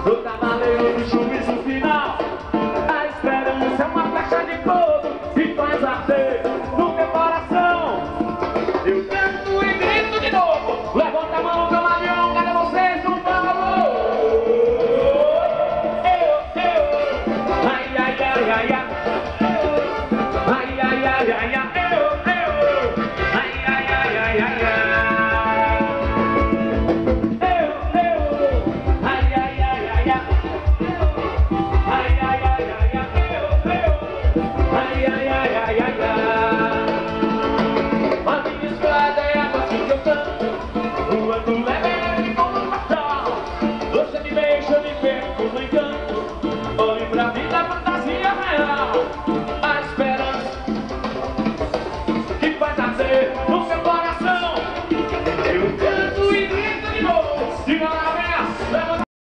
No cavaleiro do juízo final, a esperança é uma flecha de fogo que faz arder no meu coração. Eu canto e grito de novo, levanta a mão, camaleão, cadê vocês no favor? Ai, ai, ai, ai, ai. Ai, ai, ai, ai, ai. Ai, ai, ai, ai, ai, ai. Olhe pra mim.